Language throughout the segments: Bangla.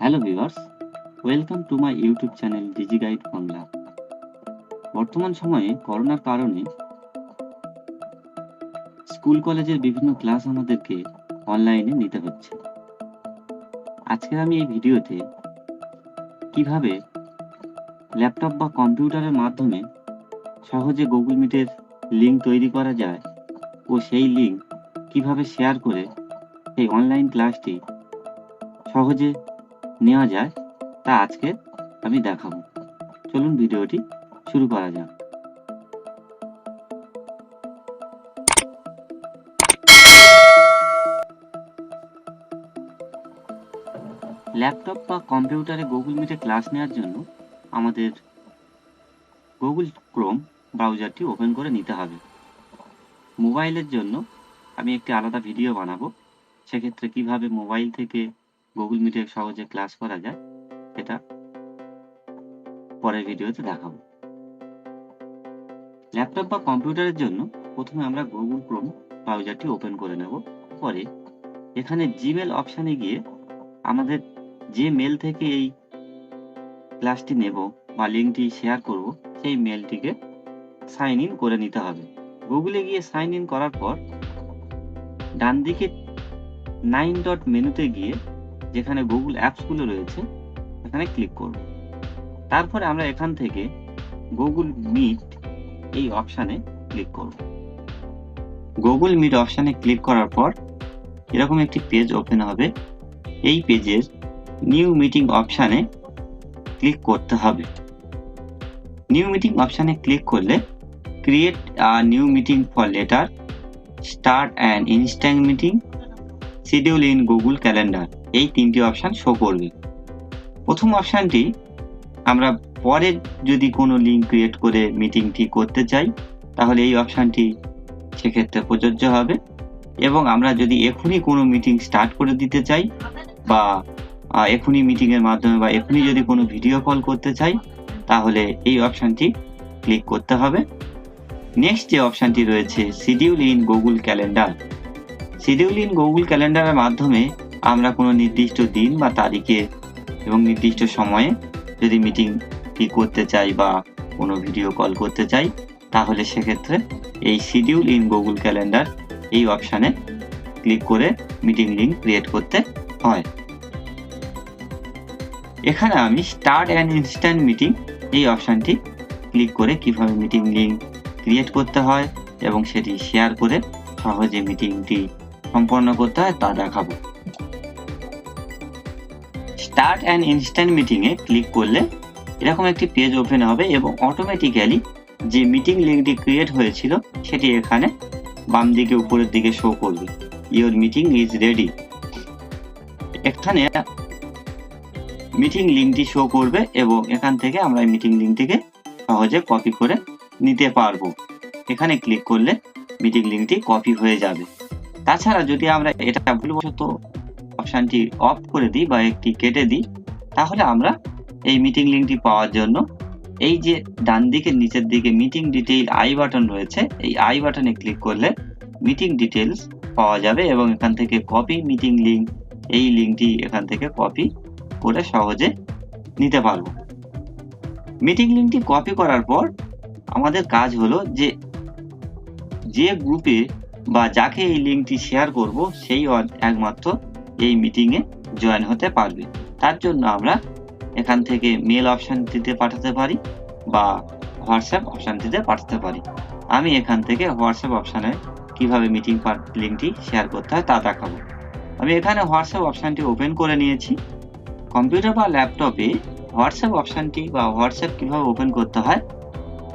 Hello viewers, welcome to my YouTube channel Digiguide Bangla. বর্তমান সময়ে করোনার কারণে স্কুল কলেজের বিভিন্ন ক্লাস আমাদেরকে অনলাইনে নিতে হচ্ছে। আজকে আমি এই ভিডিওতে কিভাবে ল্যাপটপ বা কম্পিউটারের মাধ্যমে সহজে গুগল মিটের লিঙ্ক তৈরি করা যায় ও সেই লিঙ্ক কিভাবে শেয়ার করে এই অনলাইন ক্লাসটি সহজে নেওয়া যায় তা আজকে আমি দেখাবো। চলুন ভিডিওটি শুরু করা যাক। ল্যাপটপ বা কম্পিউটারে গুগল মিটে ক্লাস নেওয়ার জন্য আমাদের গুগল ক্রোম ব্রাউজারটি ওপেন করে নিতে হবে। মোবাইলের জন্য আমি একটি আলাদা ভিডিও বানাবো, সেক্ষেত্রে কিভাবে মোবাইল থেকে গুগল মিটে সহজে ক্লাস করা যায় সেটা পরের ভিডিওতে দেখাবো। ল্যাপটপ বা কম্পিউটারের জন্য প্রথমে আমরা গুগল ক্রোম ব্রাউজারটি ওপেন করে নেব। পরে এখানে জিমেল অপশানে গিয়ে আমাদের যে মেল থেকে এই ক্লাসটি নেব বা লিঙ্কটি শেয়ার করব সেই মেলটিকে সাইন ইন করে নিতে হবে। গুগলে গিয়ে সাইন ইন করার পর ডান দিকে 9 ডট মেনুতে গিয়ে যেখানে গুগল অ্যাপসগুলো রয়েছে এখানে ক্লিক করব। তারপরে আমরা এখান থেকে গুগল মিট এই অপশানে ক্লিক করব। গুগল মিট অপশানে ক্লিক করার পর এরকম একটি পেজ ওপেন হবে। এই পেজের নিউ মিটিং অপশানে ক্লিক করতে হবে। নিউ মিটিং অপশানে ক্লিক করলে create a new meeting for letter, start an instant meeting, schedule in Google calendar এই তিনটি অপশান শো করবে। প্রথম অপশানটি আমরা পরে যদি কোনো লিঙ্ক ক্রিয়েট করে মিটিংটি করতে চাই তাহলে এই অপশানটি সেক্ষেত্রে প্রযোজ্য হবে, এবং আমরা যদি এখনই কোনো মিটিং স্টার্ট করে দিতে চাই বা এখনই মিটিংয়ের মাধ্যমে বা এখনই যদি কোনো ভিডিও কল করতে চাই তাহলে এই অপশানটি ক্লিক করতে হবে। নেক্সট যে অপশানটি রয়েছে schedule in Google calendar, schedule in Google ক্যালেন্ডারের মাধ্যমে আমরা কোনো নির্দিষ্ট দিন বা তারিখে এবং নির্দিষ্ট সময়ে যদি মিটিংটি করতে চাই বা কোনো ভিডিও কল করতে চাই তাহলে সেক্ষেত্রে এই শিডিউল ইন গুগল ক্যালেন্ডার এই অপশানে ক্লিক করে মিটিং লিঙ্ক ক্রিয়েট করতে হয়। এখানে আমি স্টার্ট অ্যান ইনস্ট্যান্ট মিটিং এই অপশানটি ক্লিক করে কিভাবে মিটিং লিঙ্ক ক্রিয়েট করতে হয় এবং সেটি শেয়ার করে সহজে মিটিংটি সম্পন্ন করতে হয় তা দেখাবো। স্টার্ট অ্যান ইনস্ট্যান্ট মিটিংয়ে ক্লিক করলে এরকম একটি পেজ ওপেন হবে এবং অটোমেটিক্যালি যে মিটিং লিঙ্কটি ক্রিয়েট হয়েছিল সেটি এখানে বাম দিকে উপরের দিকে শো করবে, ইওর মিটিং ইজ রেডি। এখানে মিটিং লিঙ্কটি শো করবে এবং এখান থেকে আমরা মিটিং লিঙ্কটিকে সহজে কপি করে নিতে পারবো। এখানে ক্লিক করলে মিটিং লিঙ্কটি কপি হয়ে যাবে। তাছাড়া যদি আমরা এটা ভুলবশত অপশানটি অফ করে দিই বা একটি কেটে দিই তাহলে আমরা এই মিটিং লিঙ্কটি পাওয়ার জন্য এই যে ডান দিকে নিচের দিকে মিটিং ডিটেইল আই বাটন রয়েছে, এই আই বাটনে ক্লিক করলে মিটিং ডিটেলস পাওয়া যাবে এবং এখান থেকে কপি মিটিং লিঙ্ক এই লিঙ্কটি এখান থেকে কপি করে সহজে নিতে পারবো। মিটিং লিঙ্কটি কপি করার পর আমাদের কাজ হলো যে গ্রুপে বা যাকে এই লিঙ্কটি শেয়ার করব সেই একমাত্র এই মিটিংয়ে জয়েন হতে পারবে। তার জন্য আমরা এখান থেকে মেল অপশানটিতে পাঠাতে পারি বা হোয়াটসঅ্যাপ অপশানটিতে পাঠাতে পারি। আমি এখান থেকে হোয়াটসঅ্যাপ অপশানে কিভাবে মিটিং লিঙ্কটি শেয়ার করতে হয় তা দেখাবো। আমি এখানে হোয়াটসঅ্যাপ অপশানটি ওপেন করে নিয়েছি। কম্পিউটার বা ল্যাপটপে হোয়াটসঅ্যাপ অপশানটি বা হোয়াটসঅ্যাপ কিভাবে ওপেন করতে হয়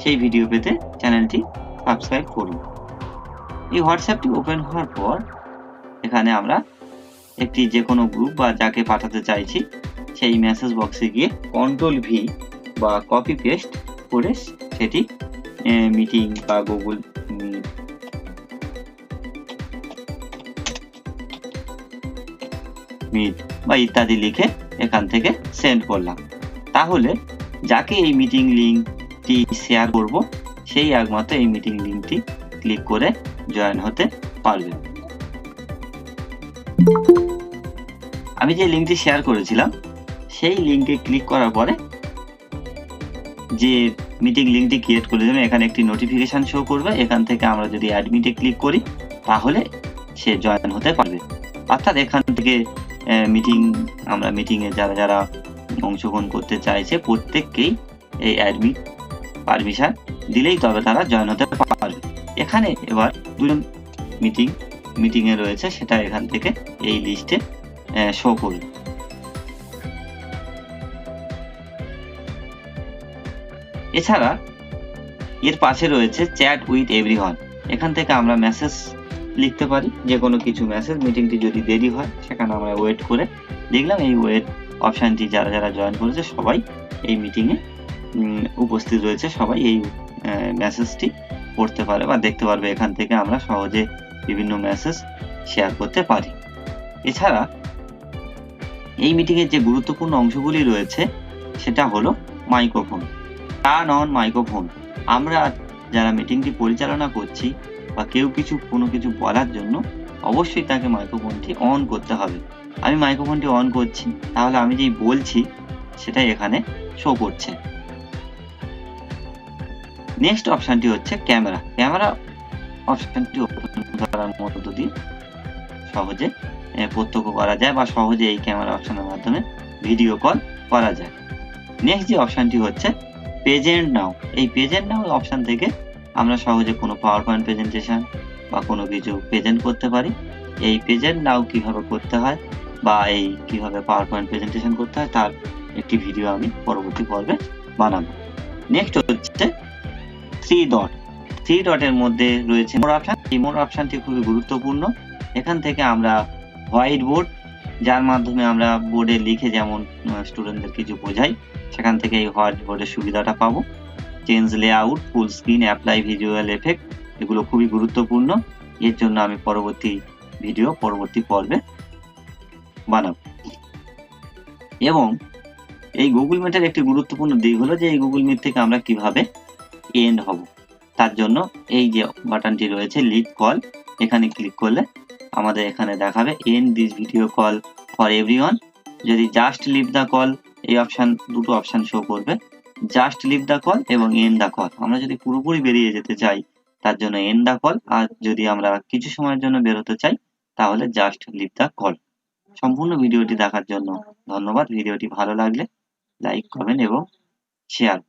সেই ভিডিও পেতে চ্যানেলটি সাবস্ক্রাইব করুন। এই হোয়াটসঅ্যাপটি ওপেন হওয়ার পর এখানে আমরা একটি যে কোনো গ্রুপ বা যাকে পাঠাতে চাইছি সেই মেসেজ বক্সে গিয়ে কন্ট্রোল ভি বা কপি পেস্ট করে সেটি মিটিং বা গুগল মিট বা ইত্যাদি লিখে এখান থেকে সেন্ড করলাম। তাহলে যাকে এই মিটিং লিঙ্কটি শেয়ার করব সেই একমাত্র এই মিটিং লিঙ্কটি ক্লিক করে জয়েন হতে পারবে। আমি যে লিঙ্কটি শেয়ার করেছিলাম সেই লিঙ্কে ক্লিক করার পরে যে মিটিং লিঙ্কটি ক্রিয়েট করে দেবেন, এখানে একটি নোটিফিকেশন শো করবে। এখান থেকে আমরা যদি অ্যাডমিটে ক্লিক করি তাহলে সে জয়েন হতে পারবে। অর্থাৎ এখান থেকে আমরা মিটিংয়ে যারা অংশগ্রহণ করতে চাইছে প্রত্যেককেই এই অ্যাডমিট পারমিশন দিলেই তবে তারা জয়েন হতে পারবে। এখানে এবার দুজন মিটিংয়ে রয়েছে, সেটা এখান থেকে এই লিস্টে শো করবে। এছাড়া এর পাশে রয়েছে চ্যাট উইথ এভরিওয়ান। এখান থেকে আমরা মেসেজ লিখতে পারি, যে কোনো কিছু মেসেজ। মিটিংটি যদি দেরি হয় সেখানে আমরা ওয়েট করে লিখলাম। এই ওয়েট অপশানটি যারা জয়েন করেছে সবাই এই মিটিংয়ে উপস্থিত রয়েছে, সবাই এই মেসেজটি পড়তে পারে বা দেখতে পারবে। এখান থেকে আমরা সহজে বিভিন্ন মেসেজ শেয়ার করতে পারি। এছাড়া এই মিটিংয়ের যে গুরুত্বপূর্ণ অংশগুলি রয়েছে সেটা হলো মাইক্রোফোন। Turn on microphone. আমরা যারা মিটিংটি পরিচালনা করছি বা কোনো কিছু বলার জন্য অবশ্যই তাকে মাইক্রোফোনটি অন করতে হবে। আমি মাইক্রোফোনটি অন করছি, তাহলে আমি যেই বলছি সেটাই এখানে শো করছে। নেক্সট অপশনটি হচ্ছে ক্যামেরা। ক্যামেরা অপশনটি ওপেন করার মধ্য দিয়ে সহজে প্রত্যক্ষ করা যায় বা সহজে এই ক্যামেরা অপশনের মাধ্যমে ভিডিও কল করা যায়। নেক্সট যে অপশনটি হচ্ছে প্রেজেন্ট নাও। এই প্রেজেন্ট নাও অপশন থেকে আমরা সহজে কোনো পাওয়ার পয়েন্ট প্রেজেন্টেশন বা কোনো কিছু প্রেজেন্ট করতে পারি। এই প্রেজেন্ট নাও কিভাবে করতে হয় বা এই কিভাবে পাওয়ার পয়েন্ট প্রেজেন্টেশন করতে হয় তার একটি ভিডিও আমি পরবর্তী পর্বে বানাবো। নেক্সট হচ্ছে থ্রি ডটের মধ্যে রয়েছে মোর অপশন। এই মোর অপশনটি খুবই গুরুত্বপূর্ণ। এখান থেকে আমরা হোয়াইট বোর্ড, যার মাধ্যমে আমরা বোর্ডে লিখে যেমন স্টুডেন্টদের কিছু বোঝাই, সেখান থেকে এই হোয়াইট বোর্ডের সুবিধাটা পাবো। Change layout, full screen, apply visual effect, এগুলো খুবই গুরুত্বপূর্ণ। এর জন্য আমি পরবর্তী পর্বে বানাবো। এবং এই গুগল মিটের একটি গুরুত্বপূর্ণ দিক হলো যে এই গুগল মিট থেকে আমরা কিভাবে এন্ড হব। তার জন্য এই যে বাটনটি রয়েছে লিভ কল, এখানে ক্লিক করলে আমাদের এখানে দেখাবে end this video call for everyone. যদি জাস্ট লিভ দ্য কল, এই দুটো অপশন শো করবে, জাস্ট লিভ দ্য কল এবং এন্ড দ্য কল। আমরা যদি পুরোপুরি বেরিয়ে যেতে চাই তার জন্য এন্ড দ্য কল, আর যদি আমরা কিছু সময়ের জন্য বেরোতে চাই তাহলে জাস্ট লিভ দ্য কল। সম্পূর্ণ ভিডিওটি দেখার জন্য ধন্যবাদ। ভিডিওটি ভালো লাগলে লাইক, কমেন্ট এবং শেয়ার।